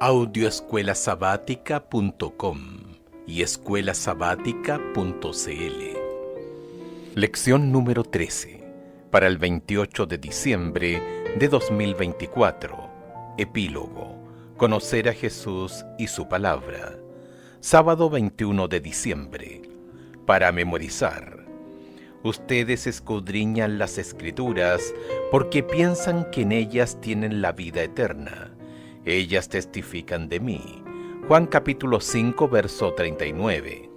Audioescuelasabática.com y escuelasabática.cl. Lección número 13, para el 28 de diciembre de 2024. Epílogo: Conocer a Jesús y su palabra. Sábado 21 de diciembre. Para memorizar. Ustedes escudriñan las Escrituras porque piensan que en ellas tienen la vida eterna. Ellas testifican de mí. Juan capítulo 5, verso 39.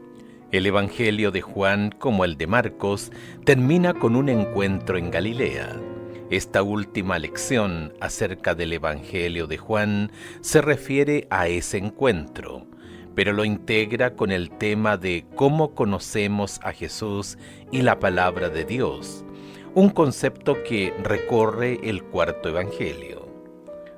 El Evangelio de Juan, como el de Marcos, termina con un encuentro en Galilea. Esta última lección acerca del Evangelio de Juan se refiere a ese encuentro, pero lo integra con el tema de cómo conocemos a Jesús y la palabra de Dios, un concepto que recorre el cuarto Evangelio.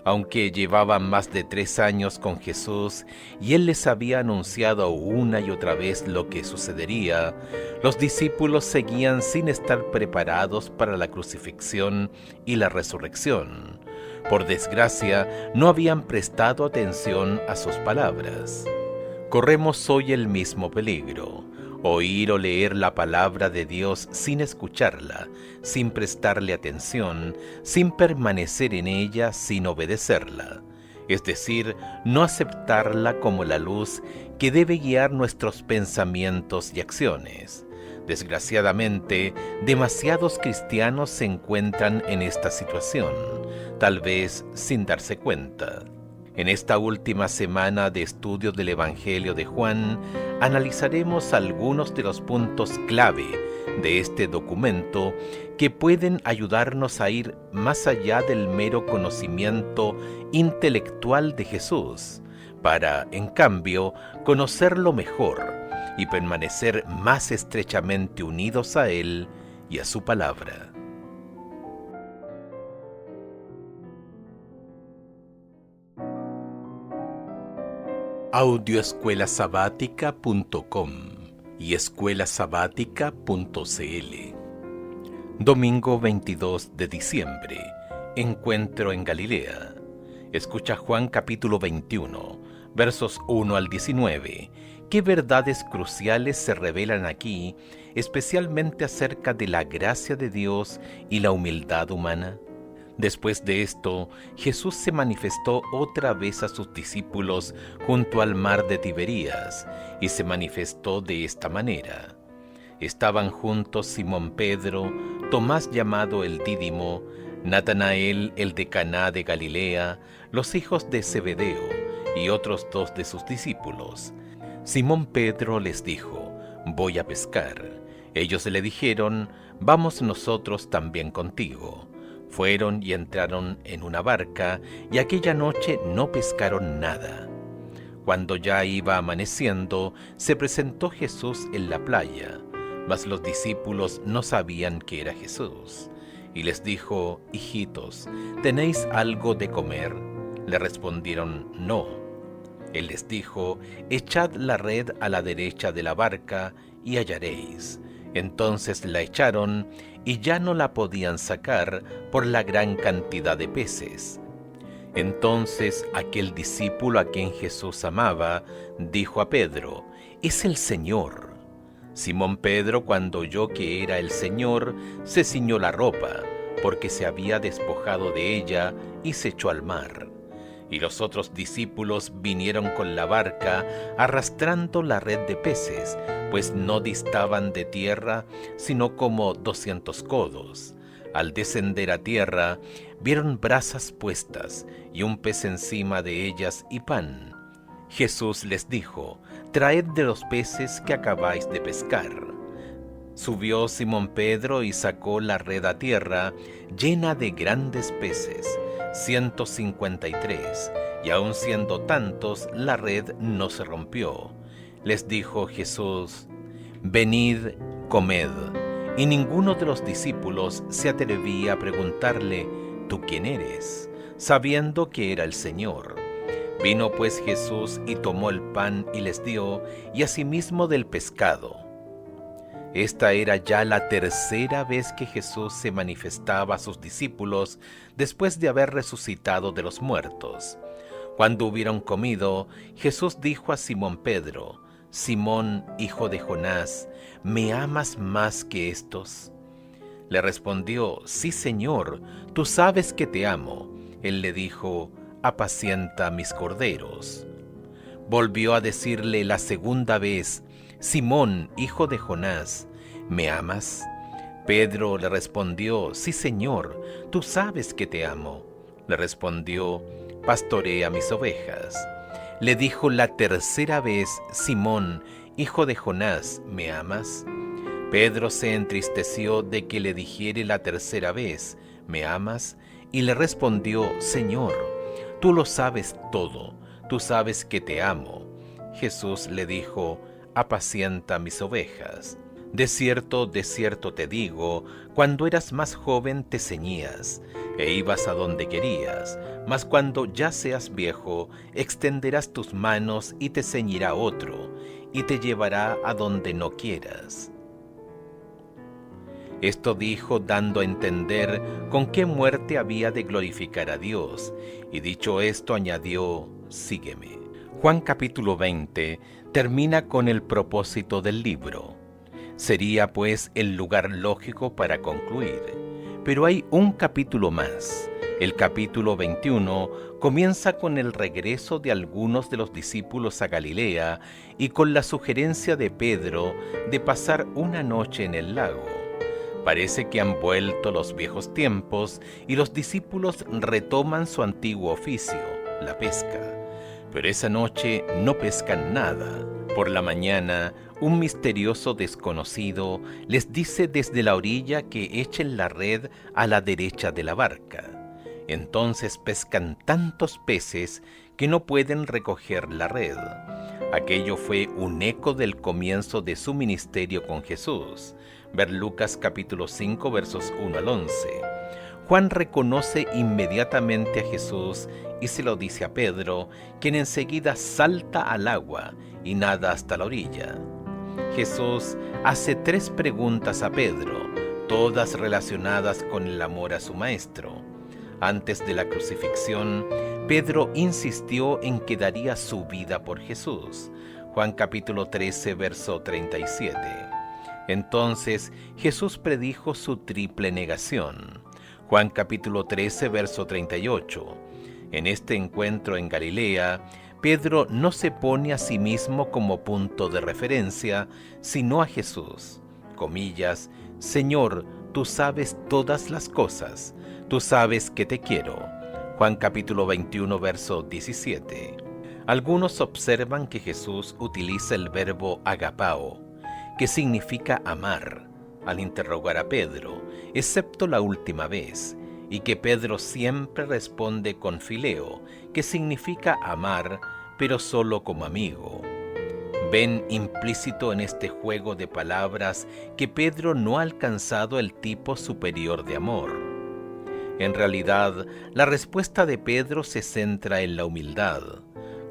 Aunque llevaban más de 3 años con Jesús y Él les había anunciado una y otra vez lo que sucedería, los discípulos seguían sin estar preparados para la crucifixión y la resurrección. Por desgracia, no habían prestado atención a sus palabras. Corremos hoy el mismo peligro: oír o leer la palabra de Dios sin escucharla, sin prestarle atención, sin permanecer en ella, sin obedecerla. Es decir, no aceptarla como la luz que debe guiar nuestros pensamientos y acciones. Desgraciadamente, demasiados cristianos se encuentran en esta situación, tal vez sin darse cuenta. En esta última semana de estudio del Evangelio de Juan, analizaremos algunos de los puntos clave de este documento que pueden ayudarnos a ir más allá del mero conocimiento intelectual de Jesús, para, en cambio, conocerlo mejor y permanecer más estrechamente unidos a Él y a su palabra. Audioescuelasabática.com y escuelasabática.cl. Domingo 22 de diciembre. Encuentro en Galilea. Escucha Juan capítulo 21, versos 1 al 19. ¿Qué verdades cruciales se revelan aquí, especialmente acerca de la gracia de Dios y la humildad humana? Después de esto, Jesús se manifestó otra vez a sus discípulos junto al mar de Tiberías, y se manifestó de esta manera. Estaban juntos Simón Pedro, Tomás llamado el Dídimo, Natanael el de Caná de Galilea, los hijos de Zebedeo, y otros 2 de sus discípulos. Simón Pedro les dijo: «Voy a pescar». Ellos le dijeron: «Vamos nosotros también contigo». Fueron y entraron en una barca, y aquella noche no pescaron nada. Cuando ya iba amaneciendo, se presentó Jesús en la playa, mas los discípulos no sabían que era Jesús. Y les dijo: «Hijitos, ¿tenéis algo de comer?». Le respondieron: «No». Él les dijo: «Echad la red a la derecha de la barca y hallaréis». Entonces la echaron, y ya no la podían sacar por la gran cantidad de peces. Entonces aquel discípulo a quien Jesús amaba dijo a Pedro: «Es el Señor». Simón Pedro, cuando oyó que era el Señor, se ciñó la ropa, porque se había despojado de ella, y se echó al mar. Y los otros discípulos vinieron con la barca, arrastrando la red de peces, pues no distaban de tierra, sino como 200 codos. Al descender a tierra, vieron brasas puestas, y un pez encima de ellas y pan. Jesús les dijo: «Traed de los peces que acabáis de pescar». Subió Simón Pedro y sacó la red a tierra, llena de grandes peces, 153, y aun siendo tantos, la red no se rompió. Les dijo Jesús: «Venid, comed». Y ninguno de los discípulos se atrevía a preguntarle: «¿Tú quién eres?», sabiendo que era el Señor. Vino pues Jesús y tomó el pan y les dio, y asimismo del pescado. Esta era ya la 3ª vez que Jesús se manifestaba a sus discípulos después de haber resucitado de los muertos. Cuando hubieron comido, Jesús dijo a Simón Pedro: Simón, hijo de Jonás, ¿me amas más que estos? Le respondió: Sí, Señor, tú sabes que te amo. Él le dijo: apacienta mis corderos. Volvió a decirle la segunda vez: Simón, hijo de Jonás, ¿me amas? Pedro le respondió: Sí, Señor, tú sabes que te amo. Le respondió: pastorea mis ovejas. Le dijo la tercera vez: Simón, hijo de Jonás, ¿me amas? Pedro se entristeció de que le dijere la tercera vez: ¿me amas? Y le respondió: Señor, tú lo sabes todo, tú sabes que te amo. Jesús le dijo: apacienta mis ovejas. De cierto te digo, cuando eras más joven te ceñías, e ibas a donde querías, mas cuando ya seas viejo, extenderás tus manos y te ceñirá otro, y te llevará a donde no quieras. Esto dijo dando a entender con qué muerte había de glorificar a Dios, y dicho esto añadió: sígueme. Juan capítulo 20 termina con el propósito del libro. Sería pues el lugar lógico para concluir. Pero hay un capítulo más. El capítulo 21 comienza con el regreso de algunos de los discípulos a Galilea y con la sugerencia de Pedro de pasar una noche en el lago. Parece que han vuelto los viejos tiempos y los discípulos retoman su antiguo oficio, la pesca. Pero esa noche no pescan nada. Por la mañana, un misterioso desconocido les dice desde la orilla que echen la red a la derecha de la barca. Entonces pescan tantos peces que no pueden recoger la red. Aquello fue un eco del comienzo de su ministerio con Jesús. Ver Lucas capítulo 5 versos 1 al 11. Juan reconoce inmediatamente a Jesús y se lo dice a Pedro, quien enseguida salta al agua y nada hasta la orilla. Jesús hace 3 preguntas a Pedro, todas relacionadas con el amor a su maestro. Antes de la crucifixión, Pedro insistió en que daría su vida por Jesús. Juan capítulo 13, verso 37. Entonces Jesús predijo su triple negación. Juan capítulo 13, verso 38. En este encuentro en Galilea, Pedro no se pone a sí mismo como punto de referencia, sino a Jesús. Comillas: Señor, tú sabes todas las cosas, tú sabes que te quiero. Juan capítulo 21, verso 17. Algunos observan que Jesús utiliza el verbo agapao, que significa amar, al interrogar a Pedro, excepto la última vez, y que Pedro siempre responde con fileo, que significa amar, pero solo como amigo. Ven implícito en este juego de palabras que Pedro no ha alcanzado el tipo superior de amor. En realidad, la respuesta de Pedro se centra en la humildad.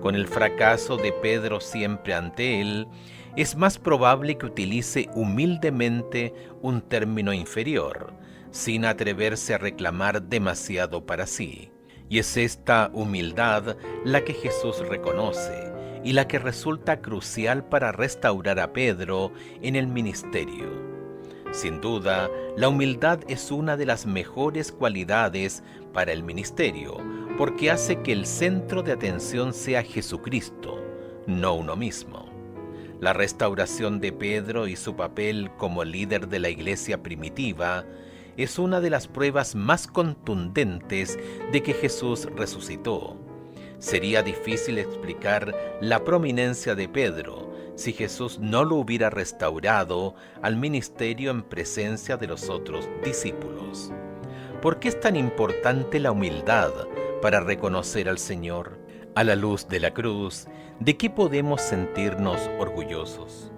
Con el fracaso de Pedro siempre ante él, es más probable que utilice humildemente un término inferior, sin atreverse a reclamar demasiado para sí. Y es esta humildad la que Jesús reconoce y la que resulta crucial para restaurar a Pedro en el ministerio. Sin duda, la humildad es una de las mejores cualidades para el ministerio, porque hace que el centro de atención sea Jesucristo, no uno mismo. La restauración de Pedro y su papel como líder de la iglesia primitiva es una de las pruebas más contundentes de que Jesús resucitó. Sería difícil explicar la prominencia de Pedro si Jesús no lo hubiera restaurado al ministerio en presencia de los otros discípulos. ¿Por qué es tan importante la humildad para reconocer al Señor? A la luz de la cruz, ¿de qué podemos sentirnos orgullosos?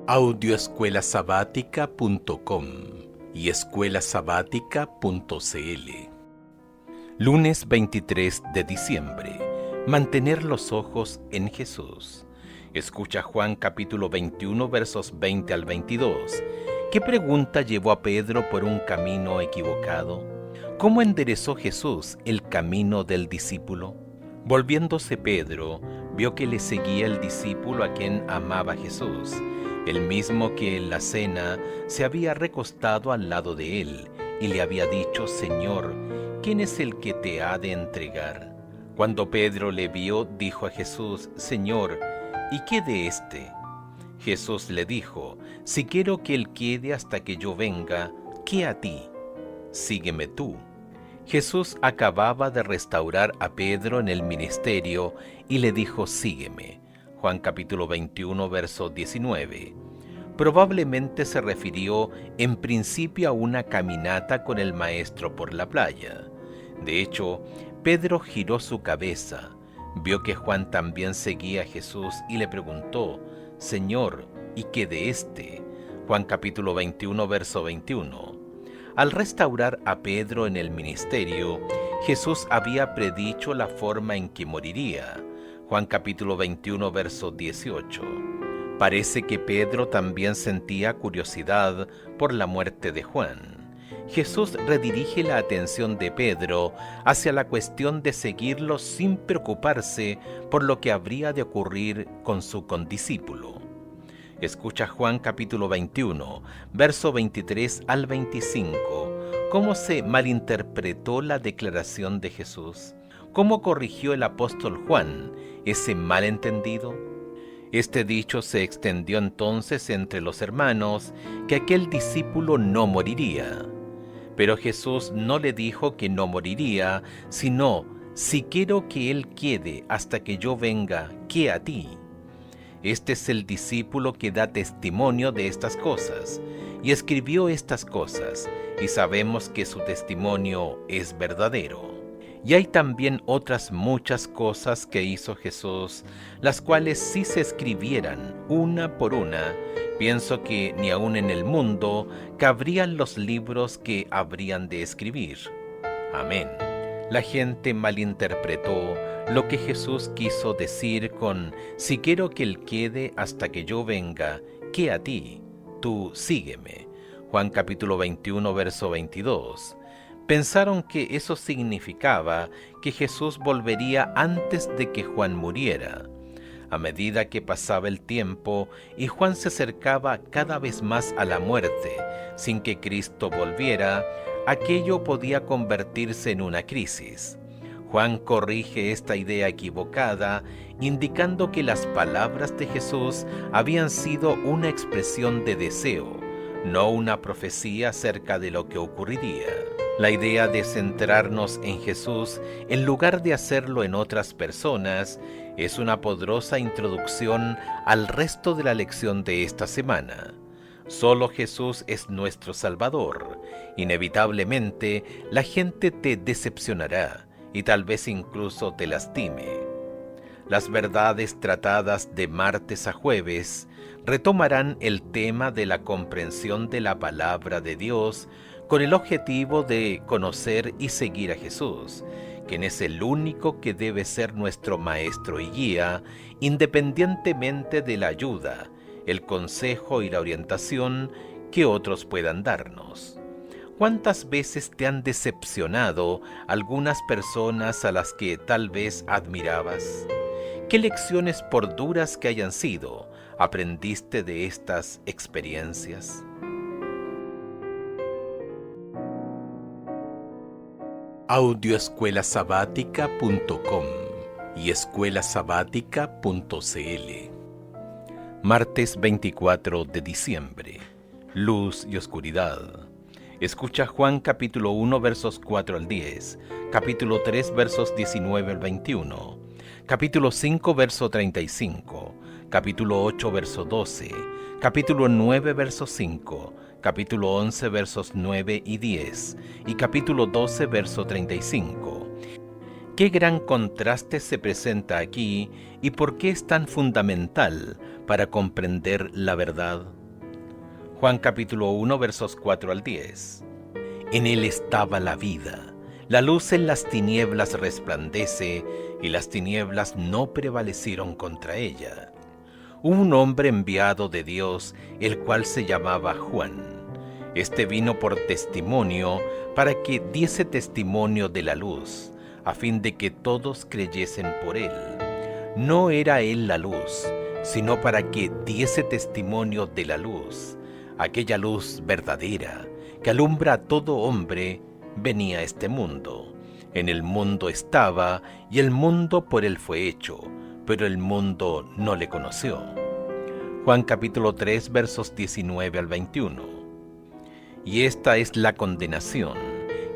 Audioescuelasabática.com y escuelasabática.cl. Lunes 23 de diciembre. Mantener los ojos en Jesús. Escucha Juan capítulo 21 versos 20 al 22, ¿Qué pregunta llevó a Pedro por un camino equivocado? ¿Cómo enderezó Jesús el camino del discípulo? Volviéndose Pedro, vio que le seguía el discípulo a quien amaba Jesús, el mismo que en la cena se había recostado al lado de él y le había dicho: Señor, ¿quién es el que te ha de entregar? Cuando Pedro le vio, dijo a Jesús: Señor, ¿y qué de éste? Jesús le dijo: Si quiero que él quede hasta que yo venga, ¿qué a ti? Sígueme tú. Jesús acababa de restaurar a Pedro en el ministerio y le dijo: Sígueme. Juan capítulo 21, verso 19. Probablemente se refirió en principio a una caminata con el maestro por la playa. De hecho, Pedro giró su cabeza, vio que Juan también seguía a Jesús y le preguntó: Señor, ¿y qué de éste? Juan capítulo 21, verso 21. Al restaurar a Pedro en el ministerio, Jesús había predicho la forma en que moriría. Juan capítulo 21, verso 18. Parece que Pedro también sentía curiosidad por la muerte de Juan. Jesús redirige la atención de Pedro hacia la cuestión de seguirlo sin preocuparse por lo que habría de ocurrir con su condiscípulo. Escucha Juan capítulo 21, verso 23 al 25, cómo se malinterpretó la declaración de Jesús, cómo corrigió el apóstol Juan ese malentendido. Este dicho se extendió entonces entre los hermanos que aquel discípulo no moriría. Pero Jesús no le dijo que no moriría, sino: si quiero que él quede hasta que yo venga, ¿qué a ti? Este es el discípulo que da testimonio de estas cosas, y escribió estas cosas, y sabemos que su testimonio es verdadero. Y hay también otras muchas cosas que hizo Jesús, las cuales si se escribieran una por una, pienso que ni aun en el mundo cabrían los libros que habrían de escribir. Amén. La gente malinterpretó lo que Jesús quiso decir con: si quiero que él quede hasta que yo venga, ¿qué a ti? Tú sígueme. Juan capítulo 21, verso 22. Pensaron que eso significaba que Jesús volvería antes de que Juan muriera. A medida que pasaba el tiempo y Juan se acercaba cada vez más a la muerte, sin que Cristo volviera, aquello podía convertirse en una crisis. Juan corrige esta idea equivocada, indicando que las palabras de Jesús habían sido una expresión de deseo, no una profecía acerca de lo que ocurriría. La idea de centrarnos en Jesús en lugar de hacerlo en otras personas es una poderosa introducción al resto de la lección de esta semana. Solo Jesús es nuestro Salvador. Inevitablemente, la gente te decepcionará y tal vez incluso te lastime. Las verdades tratadas de martes a jueves retomarán el tema de la comprensión de la palabra de Dios con el objetivo de conocer y seguir a Jesús, quien es el único que debe ser nuestro maestro y guía, independientemente de la ayuda, el consejo y la orientación que otros puedan darnos. ¿Cuántas veces te han decepcionado algunas personas a las que tal vez admirabas? ¿Qué lecciones, por duras que hayan sido, aprendiste de estas experiencias? Audioescuelasabática.com y escuelasabática.cl. Martes 24 de diciembre. Luz y oscuridad. Escucha Juan capítulo 1 versos 4 al 10, capítulo 3 versos 19 al 21, capítulo 5 verso 35, capítulo 8 verso 12, capítulo 9 verso 5, capítulo 11 versos 9 y 10 y capítulo 12 verso 35. ¿Qué gran contraste se presenta aquí y por qué es tan fundamental para comprender la verdad? Juan capítulo 1 versos 4 al 10. En él estaba la vida. La luz en las tinieblas resplandece y las tinieblas no prevalecieron contra ella. Hubo un hombre enviado de Dios, el cual se llamaba Juan. Este vino por testimonio, para que diese testimonio de la luz, a fin de que todos creyesen por él. No era él la luz, sino para que diese testimonio de la luz. Aquella luz verdadera, que alumbra a todo hombre, venía a este mundo. En el mundo estaba, y el mundo por él fue hecho, pero el mundo no le conoció. Juan capítulo 3, versos 19 al 21. Y esta es la condenación,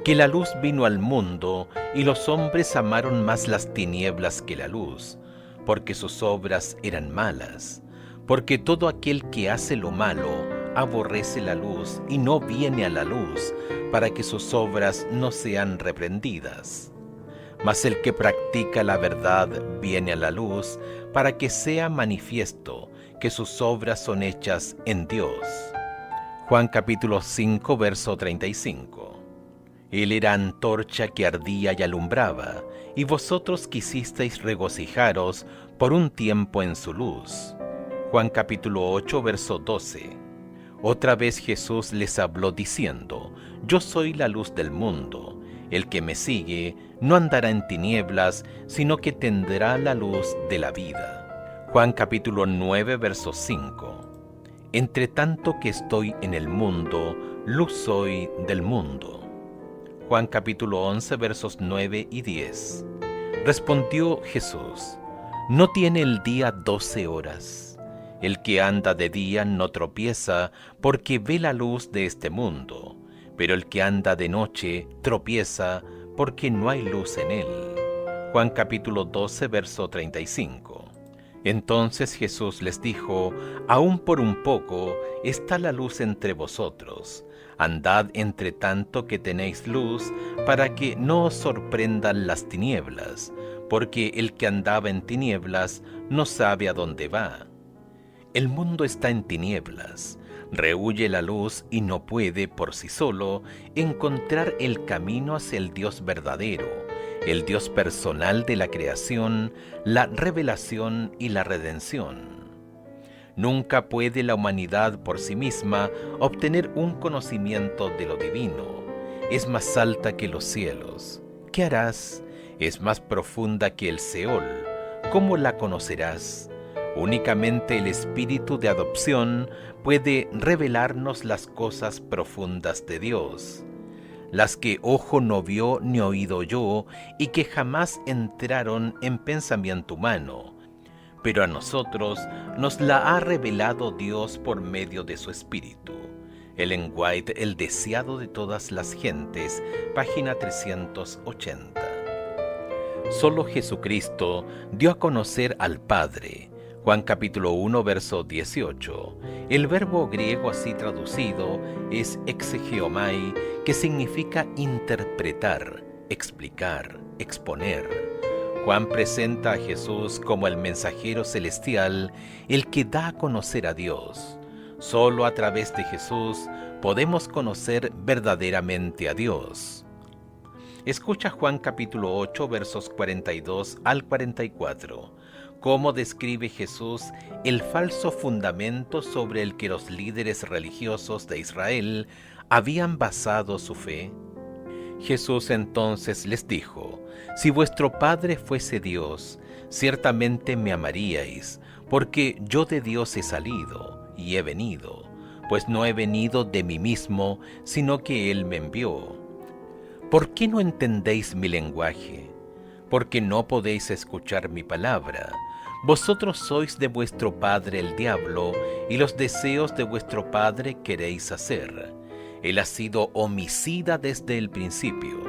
que la luz vino al mundo, y los hombres amaron más las tinieblas que la luz, porque sus obras eran malas. Porque todo aquel que hace lo malo aborrece la luz y no viene a la luz, para que sus obras no sean reprendidas. Mas el que practica la verdad viene a la luz, para que sea manifiesto que sus obras son hechas en Dios. Juan capítulo 5, verso 35. Él era antorcha que ardía y alumbraba, y vosotros quisisteis regocijaros por un tiempo en su luz. Juan capítulo 8, verso 12. Otra vez Jesús les habló diciendo: Yo soy la luz del mundo. El que me sigue no andará en tinieblas, sino que tendrá la luz de la vida. Juan capítulo 9, verso 5. Entre tanto que estoy en el mundo, luz soy del mundo. Juan capítulo 11, versos 9 y 10. Respondió Jesús: ¿No tiene el día 12 horas? El que anda de día no tropieza, porque ve la luz de este mundo, pero el que anda de noche tropieza, porque no hay luz en él. Juan capítulo 12, verso 35. Entonces Jesús les dijo: Aún por un poco está la luz entre vosotros. Andad entre tanto que tenéis luz, para que no os sorprendan las tinieblas, porque el que andaba en tinieblas no sabe a dónde va. El mundo está en tinieblas, rehúye la luz y no puede por sí solo encontrar el camino hacia el Dios verdadero, el Dios personal de la creación, la revelación y la redención. Nunca puede la humanidad por sí misma obtener un conocimiento de lo divino. Es más alta que los cielos. ¿Qué harás? Es más profunda que el Seol. ¿Cómo la conocerás? Únicamente el Espíritu de adopción puede revelarnos las cosas profundas de Dios, las que ojo no vio ni oído oyó y que jamás entraron en pensamiento humano, pero a nosotros nos la ha revelado Dios por medio de su Espíritu. Ellen White, El deseado de todas las gentes, página 380. Solo Jesucristo dio a conocer al Padre. Juan capítulo 1, verso 18. El verbo griego así traducido es exegeomai, que significa interpretar, explicar, exponer. Juan presenta a Jesús como el mensajero celestial, el que da a conocer a Dios. Solo a través de Jesús podemos conocer verdaderamente a Dios. Escucha Juan capítulo 8, versos 42 al 44. Cómo describe Jesús el falso fundamento sobre el que los líderes religiosos de Israel habían basado su fe. Jesús entonces les dijo: Si vuestro Padre fuese Dios, ciertamente me amaríais, porque yo de Dios he salido y he venido, pues no he venido de mí mismo, sino que Él me envió. ¿Por qué no entendéis mi lenguaje? Porque no podéis escuchar mi palabra. Vosotros sois de vuestro padre el diablo, y los deseos de vuestro padre queréis hacer. Él ha sido homicida desde el principio,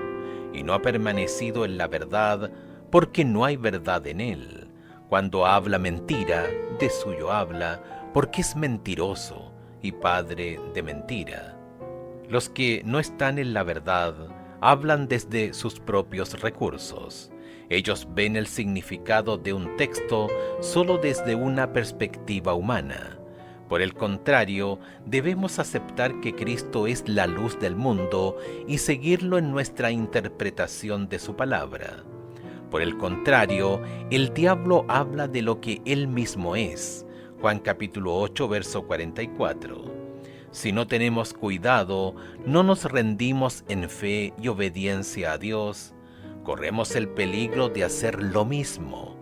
y no ha permanecido en la verdad, porque no hay verdad en él. Cuando habla mentira, de suyo habla, porque es mentiroso y padre de mentira. Los que no están en la verdad hablan desde sus propios recursos. Ellos ven el significado de un texto solo desde una perspectiva humana. Por el contrario, debemos aceptar que Cristo es la luz del mundo y seguirlo en nuestra interpretación de su palabra. Por el contrario, el diablo habla de lo que él mismo es. Juan capítulo 8, verso 44. Si no tenemos cuidado, no nos rendimos en fe y obediencia a Dios, corremos el peligro de hacer lo mismo,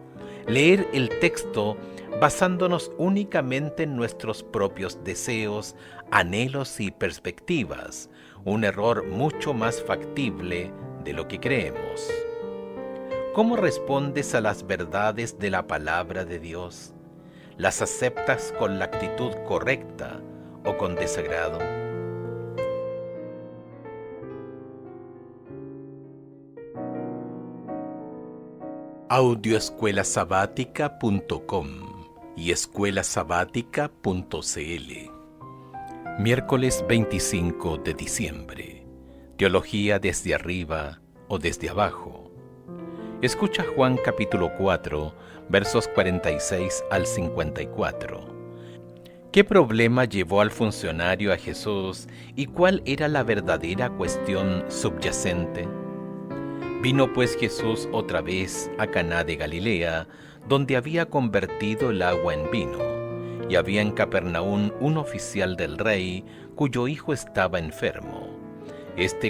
leer el texto basándonos únicamente en nuestros propios deseos, anhelos y perspectivas, un error mucho más factible de lo que creemos. ¿Cómo respondes a las verdades de la palabra de Dios? ¿Las aceptas con la actitud correcta o con desagrado? Audioescuelasabática.com y escuelasabática.cl. Miércoles 25 de diciembre. Teología desde arriba o desde abajo. Escucha Juan capítulo 4, versos 46 al 54. ¿Qué problema llevó al funcionario a Jesús y cuál era la verdadera cuestión subyacente? Vino pues Jesús otra vez a Caná de Galilea, donde había convertido el agua en vino, y había en Capernaum un oficial del rey, cuyo hijo estaba enfermo.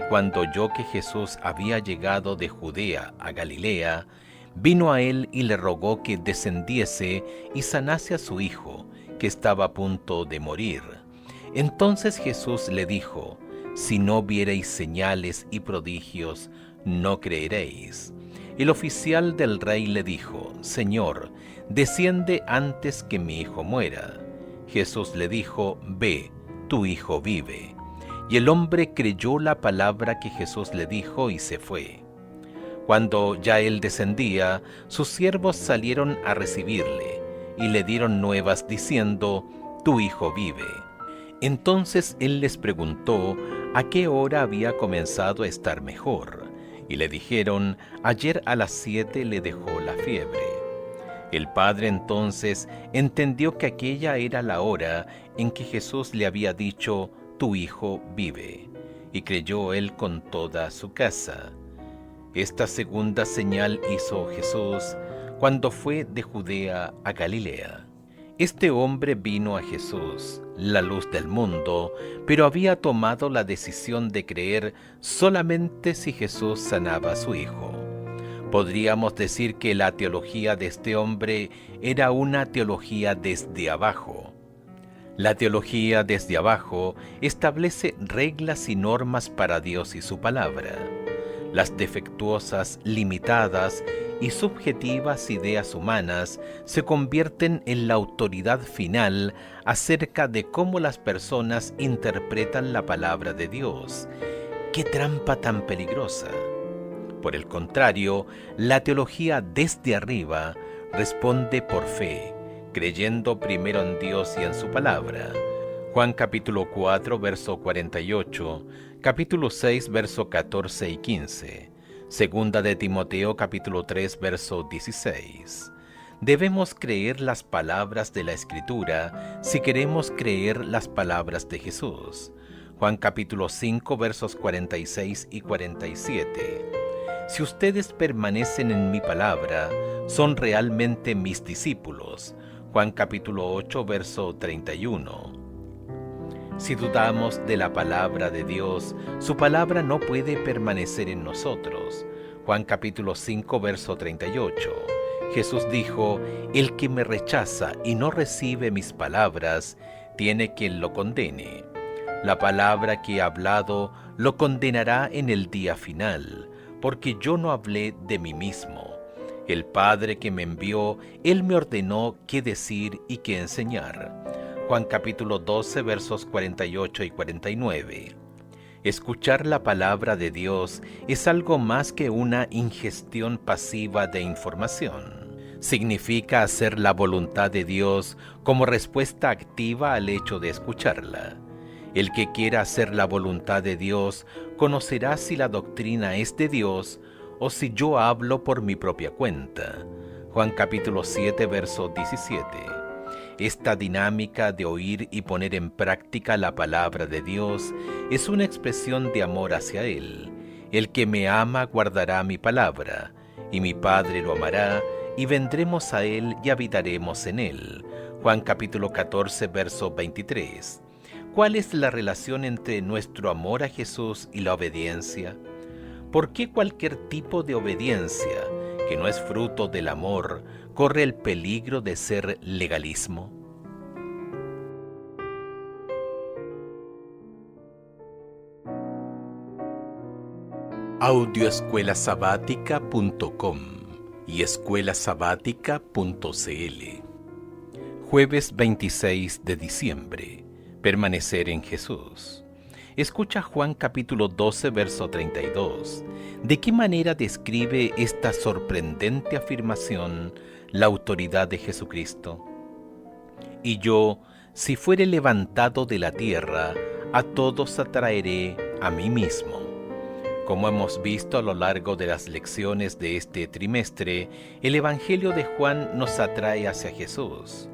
Cuando oyó que Jesús había llegado de Judea a Galilea, vino a él y le rogó que descendiese y sanase a su hijo, que estaba a punto de morir. Entonces Jesús le dijo: si no viereis señales y prodigios, no creeréis. El oficial del rey le dijo: Señor, desciende antes que mi hijo muera. Jesús le dijo: ve, tu hijo vive. Y el hombre creyó la palabra que Jesús le dijo y se fue. Cuando ya él descendía, sus siervos salieron a recibirle y le dieron nuevas diciendo: tu hijo vive. Entonces él les preguntó a qué hora había comenzado a estar mejor. Y le dijeron: ayer a las 7 le dejó la fiebre. El padre entonces entendió que aquella era la hora en que Jesús le había dicho: tu hijo vive. Y creyó él con toda su casa. Esta segunda señal hizo Jesús cuando fue de Judea a Galilea. Este hombre vino a Jesús, la luz del mundo, pero había tomado la decisión de creer solamente si Jesús sanaba a su hijo. Podríamos decir que la teología de este hombre era una teología desde abajo. La teología desde abajo establece reglas y normas para Dios y su palabra. Las defectuosas, limitadas y subjetivas ideas humanas se convierten en la autoridad final acerca de cómo las personas interpretan la palabra de Dios. ¡Qué trampa tan peligrosa! Por el contrario, la teología desde arriba responde por fe, creyendo primero en Dios y en su palabra. Juan capítulo 4, verso 48, capítulo 6, verso 14 y 15. Segunda de Timoteo capítulo 3, verso 16. Debemos creer las palabras de la Escritura si queremos creer las palabras de Jesús. Juan capítulo 5, versos 46 y 47. Si ustedes permanecen en mi palabra, son realmente mis discípulos. Juan capítulo 8, verso 31. Si dudamos de la palabra de Dios, su palabra no puede permanecer en nosotros. Juan capítulo 5, verso 38. Jesús dijo: el que me rechaza y no recibe mis palabras, tiene quien lo condene. La palabra que he hablado lo condenará en el día final, porque yo no hablé de mí mismo. El Padre que me envió, Él me ordenó qué decir y qué enseñar. Juan capítulo 12, versos 48 y 49. Escuchar la palabra de Dios es algo más que una ingestión pasiva de información. Significa hacer la voluntad de Dios como respuesta activa al hecho de escucharla. El que quiera hacer la voluntad de Dios conocerá si la doctrina es de Dios o si yo hablo por mi propia cuenta. Juan capítulo 7, verso 17. Esta dinámica de oír y poner en práctica la palabra de Dios es una expresión de amor hacia Él. El que me ama guardará mi palabra, y mi Padre lo amará, y vendremos a Él y habitaremos en Él. Juan capítulo 14, verso 23. cuál es la relación entre nuestro amor a Jesús y la obediencia? ¿Por qué cualquier tipo de obediencia que no es fruto del amor corre el peligro de ser legalismo? Audioescuelasabática.com y escuelasabática.cl. Jueves 26 de diciembre. Permanecer en Jesús. Escucha Juan capítulo 12, verso 32. ¿De qué manera describe esta sorprendente afirmación la autoridad de Jesucristo? Y yo, si fuere levantado de la tierra, a todos atraeré a mí mismo. Como hemos visto a lo largo de las lecciones de este trimestre, el Evangelio de Juan nos atrae hacia Jesús,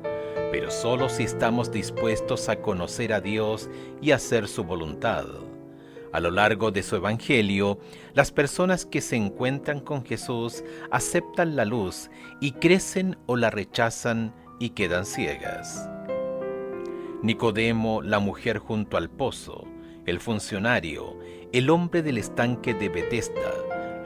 pero solo si estamos dispuestos a conocer a Dios y hacer su voluntad. A lo largo de su Evangelio, las personas que se encuentran con Jesús aceptan la luz y crecen o la rechazan y quedan ciegas. Nicodemo, la mujer junto al pozo, el funcionario, el hombre del estanque de Betesda,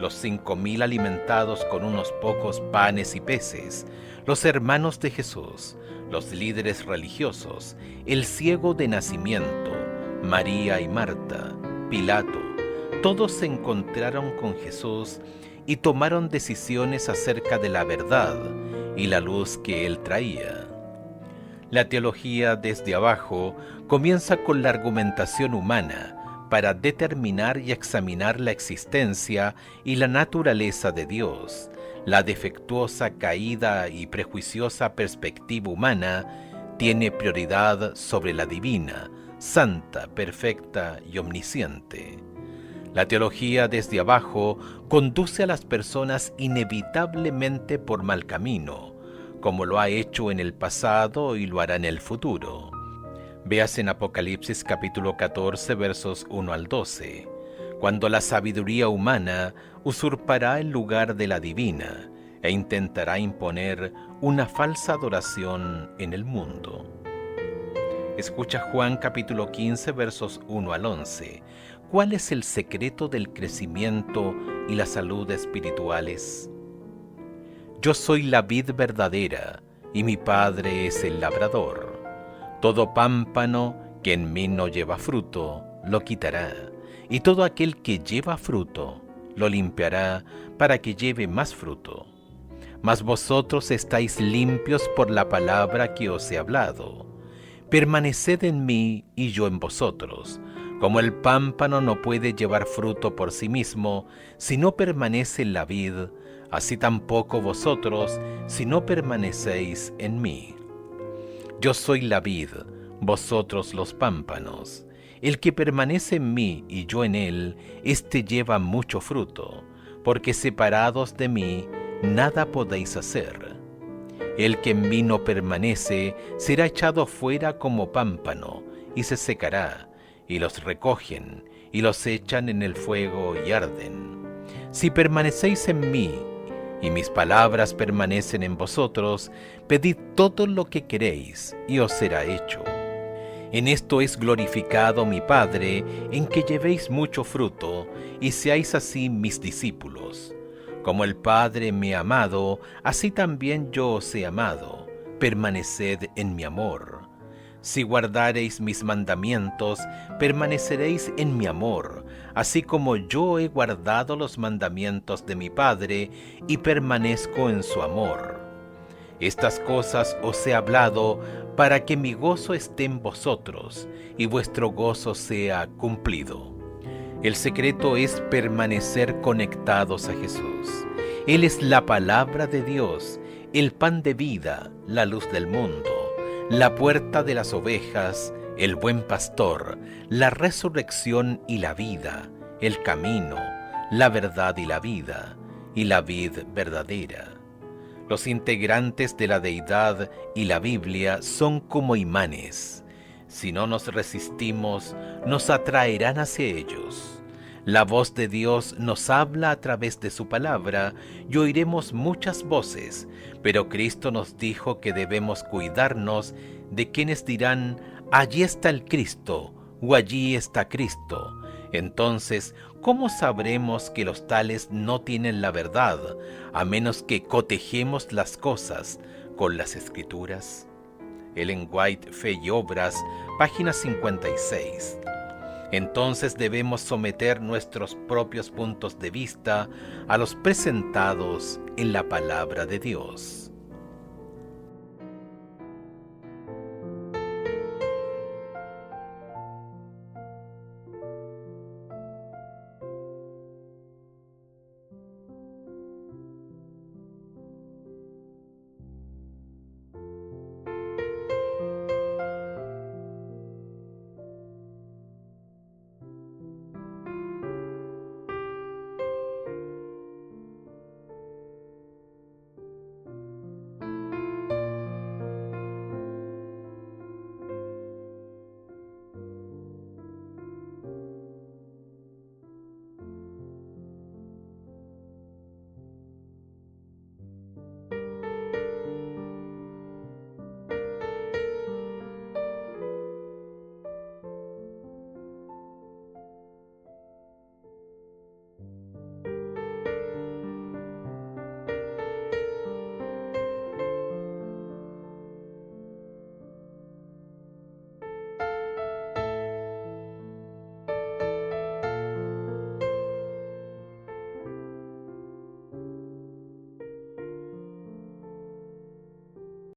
los 5,000 alimentados con unos pocos panes y peces, los hermanos de Jesús, los líderes religiosos, el ciego de nacimiento, María y Marta, Pilato, todos se encontraron con Jesús y tomaron decisiones acerca de la verdad y la luz que él traía. La teología desde abajo comienza con la argumentación humana para determinar y examinar la existencia y la naturaleza de Dios. La defectuosa, caída y prejuiciosa perspectiva humana tiene prioridad sobre la divina, santa, perfecta y omnisciente. La teología desde abajo conduce a las personas inevitablemente por mal camino, como lo ha hecho en el pasado y lo hará en el futuro. Véase en Apocalipsis capítulo 14 versos 1 al 12, cuando la sabiduría humana usurpará el lugar de la divina e intentará imponer una falsa adoración en el mundo. Escucha Juan capítulo 15 versos 1 al 11. ¿Cuál es el secreto del crecimiento y la salud espirituales? Yo soy la vid verdadera y mi Padre es el labrador. Todo pámpano que en mí no lleva fruto, lo quitará, y todo aquel que lleva fruto, lo limpiará para que lleve más fruto. Mas vosotros estáis limpios por la palabra que os he hablado. Permaneced en mí y yo en vosotros. Como el pámpano no puede llevar fruto por sí mismo si no permanece en la vid, así tampoco vosotros si no permanecéis en mí. Yo soy la vid, vosotros los pámpanos. El que permanece en mí y yo en él, éste lleva mucho fruto, porque separados de mí nada podéis hacer. El que en mí no permanece será echado fuera como pámpano y se secará, y los recogen y los echan en el fuego y arden. Si permanecéis en mí y mis palabras permanecen en vosotros, pedid todo lo que queréis y os será hecho. En esto es glorificado mi Padre, en que llevéis mucho fruto y seáis así mis discípulos. Como el Padre me ha amado, así también yo os he amado. Permaneced en mi amor. Si guardareis mis mandamientos, permaneceréis en mi amor, así como yo he guardado los mandamientos de mi Padre y permanezco en su amor. Estas cosas os he hablado para que mi gozo esté en vosotros y vuestro gozo sea cumplido. El secreto es permanecer conectados a Jesús. Él es la palabra de Dios, el pan de vida, la luz del mundo, la puerta de las ovejas, el buen pastor, la resurrección y la vida, el camino, la verdad y la vida, y la vid verdadera. Los integrantes de la deidad y la Biblia son como imanes. Si no nos resistimos, nos atraerán hacia ellos. La voz de Dios nos habla a través de su palabra y oiremos muchas voces, pero Cristo nos dijo que debemos cuidarnos de quienes dirán: allí está el Cristo o allí está Cristo. Entonces, ¿cómo sabremos que los tales no tienen la verdad, a menos que cotejemos las cosas con las Escrituras? Ellen White, Fe y Obras, página 56. Entonces debemos someter nuestros propios puntos de vista a los presentados en la palabra de Dios.